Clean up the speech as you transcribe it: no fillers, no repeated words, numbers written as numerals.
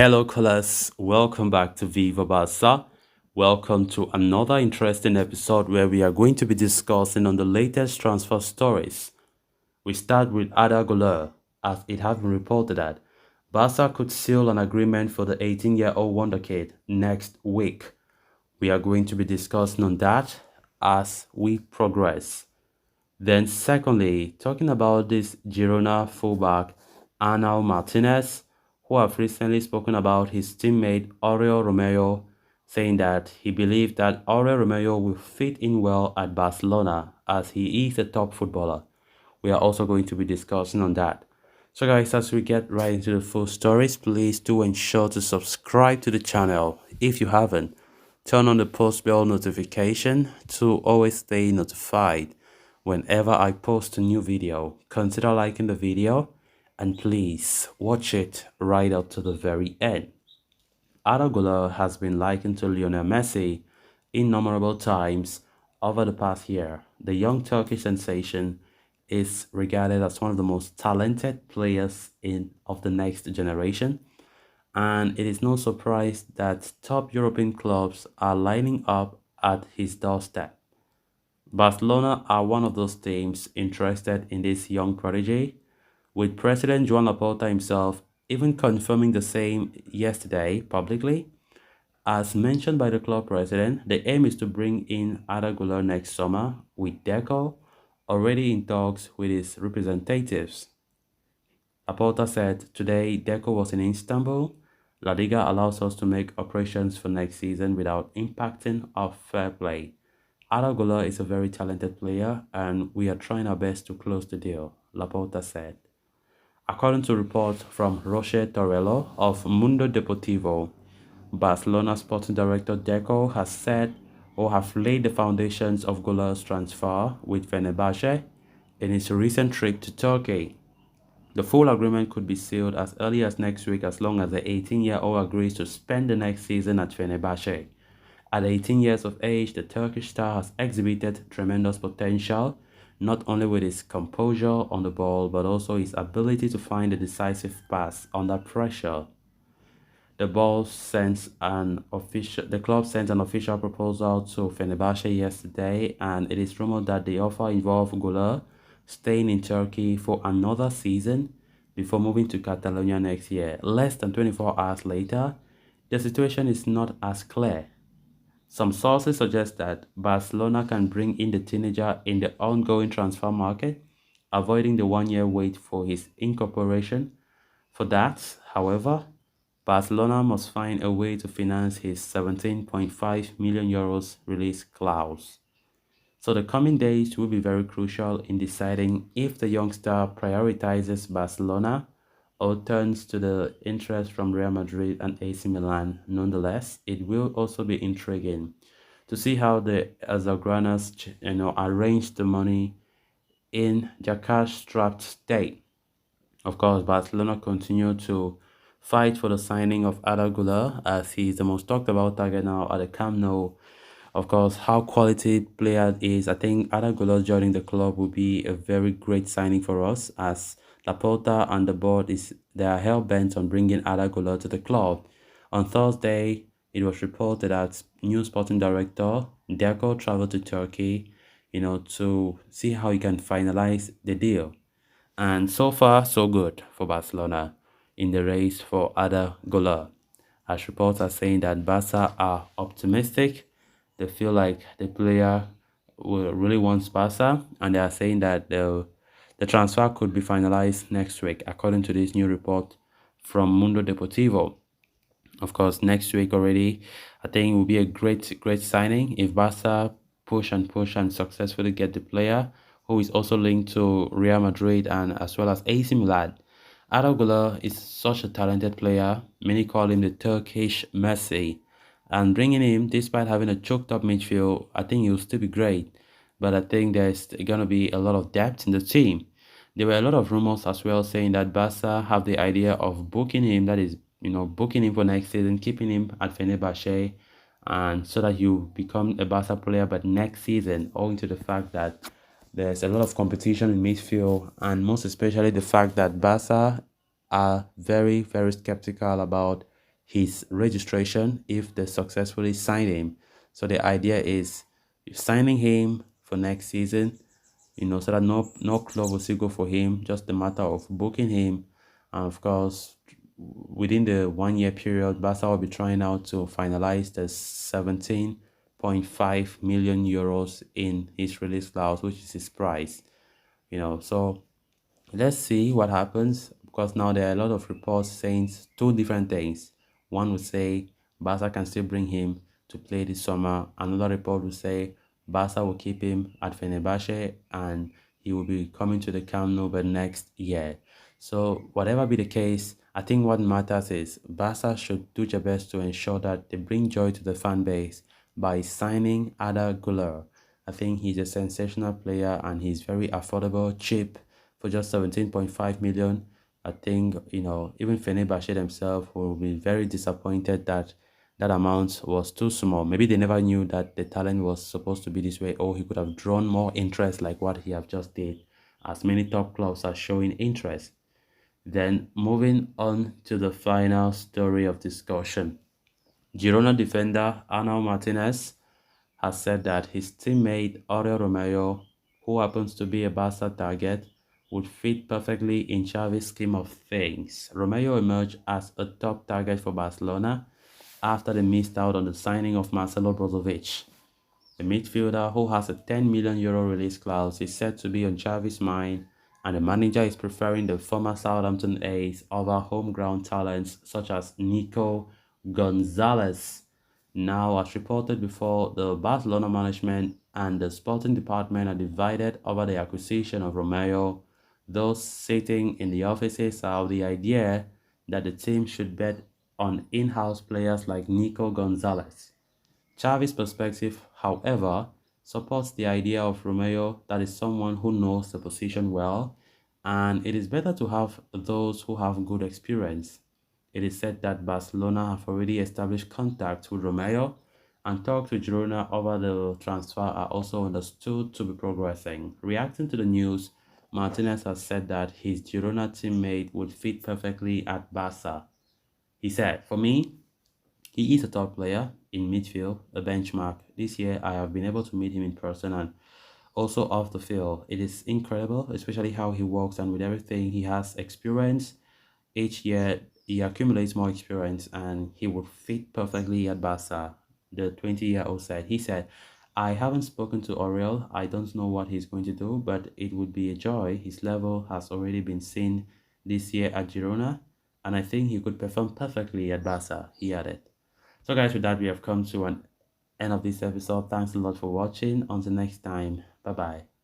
Hello, callers. Welcome back to Viva Barca. Welcome to another interesting episode where we are going to be discussing on the latest transfer stories. We start with Arda Guler, as it has been reported that Barca could seal an agreement for the 18-year-old wonderkid next week. We are going to be discussing on that as we progress. Then, secondly, talking about this Girona fullback, Arnau Martinez, who have recently spoken about his teammate Oriol Romeu, saying that he believes that Oriol Romeu will fit in well at Barcelona as he is a top footballer. We are also going to be discussing on that. So guys, as we get right into the full stories, please do ensure to subscribe to the channel if you haven't. Turn on the post bell notification to always stay notified whenever I post a new video. Consider liking the video and please watch it right up to the very end. Arda Guler has been likened to Lionel Messi innumerable times over the past year. The young Turkish sensation is regarded as one of the most talented players of the next generation, and it is no surprise that top European clubs are lining up at his doorstep. Barcelona are one of those teams interested in this young prodigy, with President Joan Laporta himself even confirming the same yesterday publicly. As mentioned by the club president, the aim is to bring in Arda Guler next summer, with Deco already in talks with his representatives. Laporta said today Deco was in Istanbul. La Liga allows us to make operations for next season without impacting our fair play. Arda Guler is a very talented player and we are trying our best to close the deal, Laporta said. According to reports from Roche Torello of Mundo Deportivo, Barcelona sporting director Deco has said or have laid the foundations of Guler's transfer with Fenerbahce in his recent trip to Turkey. The full agreement could be sealed as early as next week as long as the 18-year-old agrees to spend the next season at Fenerbahce. At 18 years of age, the Turkish star has exhibited tremendous potential, not only with his composure on the ball but also his ability to find a decisive pass under pressure. The club sent an official proposal to Fenerbahce yesterday, and it is rumored that the offer involved Guler staying in Turkey for another season before moving to Catalonia next year. Less than 24 hours later, the situation is not as clear. Some sources suggest that Barcelona can bring in the teenager in the ongoing transfer market, avoiding the one-year wait for his incorporation. For that, however, Barcelona must find a way to finance his 17.5 million euros release clause. So the coming days will be very crucial in deciding if the youngster prioritizes Barcelona or turns to the interest from Real Madrid and AC Milan. Nonetheless, it will also be intriguing to see how the Azulgranas, arrange the money in their cash-strapped state. Of course, Barcelona continue to fight for the signing of Arda Guler as he is the most talked about target now at the Camp Nou. Of course, how quality player is, I think Arda Guler joining the club will be a very great signing for us as Laporta and the board they are hell bent on bringing Arda Guler to the club. On Thursday, it was reported that new sporting director Deco traveled to Turkey, to see how he can finalize the deal. And so far, so good for Barcelona in the race for Arda Guler. As reports are saying that Barca are optimistic. They feel like the player really wants Barca, and they are saying that the transfer could be finalized next week, according to this new report from Mundo Deportivo. Of course, next week already, I think it will be a great signing if Barca push and successfully get the player who is also linked to Real Madrid and as well as AC Milan. Arda Guler is such a talented player. Many call him the Turkish Messi. And bringing him, despite having a choked up midfield, I think he'll still be great. But I think there's going to be a lot of depth in the team. There were a lot of rumors as well saying that Barca have the idea of booking him, that is, booking him for next season, keeping him at Fenerbahce, and so that you become a Barca player but next season, owing to the fact that there's a lot of competition in midfield, and most especially the fact that Barca are very, very skeptical about his registration if they successfully sign him. So the idea is signing him for next season, so that no club will still go for him, just a matter of booking him. And of course, within the 1 year period, Barca will be trying out to finalize the 17.5 million euros in his release clause, which is his price. So let's see what happens, because now there are a lot of reports saying two different things. One would say Barca can still bring him to play this summer. Another report would say Barca will keep him at Fenerbahce and he will be coming to the Camp Nou by next year. So whatever be the case, I think what matters is Barca should do their best to ensure that they bring joy to the fan base by signing Arda Guler. I think he's a sensational player and he's very affordable, cheap, for just 17.5 million. I think, even Fenerbahce themselves will be very disappointed that that amount was too small. Maybe they never knew that the talent was supposed to be this way, or he could have drawn more interest like what he have just did, as many top clubs are showing interest. Then moving on to the final story of discussion. Girona defender Arnau Martinez has said that his teammate Oriol Romeu, who happens to be a Barca target, would fit perfectly in Xavi's scheme of things. Romeu emerged as a top target for Barcelona after they missed out on the signing of Marcelo Brozovic. The midfielder, who has a €10 million release clause, is said to be on Xavi's mind, and the manager is preferring the former Southampton ace over homegrown talents such as Nico Gonzalez. Now, as reported before, the Barcelona management and the sporting department are divided over the acquisition of Romeo. Those sitting in the offices are of the idea that the team should bet on in-house players like Nico Gonzalez. Xavi's perspective, however, supports the idea of Romeo, that is someone who knows the position well, and it is better to have those who have good experience. It is said that Barcelona have already established contact with Romeo, and talks with Girona over the transfer are also understood to be progressing. Reacting to the news, Martinez has said that his Girona teammate would fit perfectly at Barca. He said, "For me, he is a top player in midfield, a benchmark. This year, I have been able to meet him in person and also off the field. It is incredible, especially how he works, and with everything he has experience. Each year, he accumulates more experience and he would fit perfectly at Barca," the 20-year-old said. He said, "I haven't spoken to Oriol. I don't know what he's going to do, but it would be a joy. His level has already been seen this year at Girona, and I think he could perform perfectly at Barca," he added. So guys, with that, we have come to an end of this episode. Thanks a lot for watching. Until next time, bye bye.